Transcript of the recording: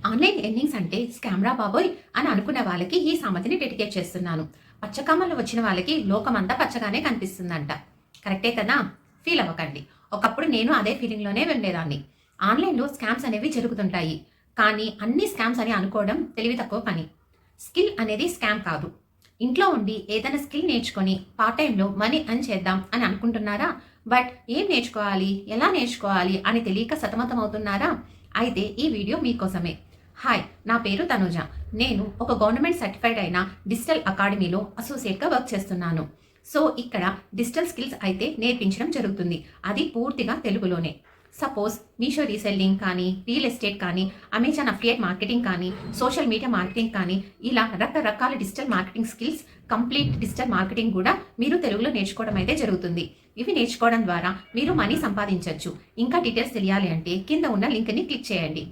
Online earnings అంటే స్కామ్‌రా బాబోయ్! అని అనుకునే వాళ్ళకి ఈ సామెతని డెడికేట్ చేస్తున్నాను. పచ్చకమ్మలు వచ్చిన వాళ్ళకి లోకమంతా పచ్చగానే కనిపిస్తుందంట. కరెక్టే కదా! ఫీల్ అవ్వకండి. ఒకప్పుడు నేను అదే ఫీలింగ్‌లోనే వెళ్ళేదాన్ని. ఆన్లైన్‌లో స్కామ్స్ అనేవి జరుగుతుంటాయి. కానీ అన్ని స్కామ్స్ అని అనుకోవడం తెలివి తక్కువ పని. స్కిల్ అనేది స్కామ్ కాదు. ఇంట్లో ఉండి ఏదైనా స్కిల్ నేర్చుకొని పార్ట్ టైమ్‌లో మనీ ఎర్న్ చేద్దాం అని అనుకుంటున్నారా? బట్ ఏం నేర్చుకోవాలి? ఎలా నేర్చుకోవాలి? అని తెలియక సతమతమవుతున్నారా? అయితే ఈ వీడియో మీకోసమే. హాయ్! నా పేరు తనూజ. నేను ఒక గవర్నమెంట్ సర్టిఫైడ్ అయిన డిజిటల్ అకాడమీలో అసోసియేట్‌గా వర్క్ చేస్తున్నాను. సో, ఇక్కడ డిజిటల్ స్కిల్స్ అయితే నేర్పించడం జరుగుతుంది. అది పూర్తిగా తెలుగులోనే. సపోజ్ మీషో రీసెల్లింగ్ కానీ, రియల్ ఎస్టేట్ కానీ, అమెజాన్ అఫిలియేట్ మార్కెటింగ్ కానీ, సోషల్ మీడియా మార్కెటింగ్ కానీ, ఇలా రకరకాల digital marketing skills, complete digital marketing కూడా మీరు తెలుగులో నేర్చుకోవడం అయితే జరుగుతుంది. ఇవి నేర్చుకోవడం ద్వారా మీరు మనీ సంపాదించొచ్చు. ఇంకా డీటెయిల్స్ తెలియాలి అంటే కింద ఉన్న లింక్‌ని క్లిక్ చేయండి.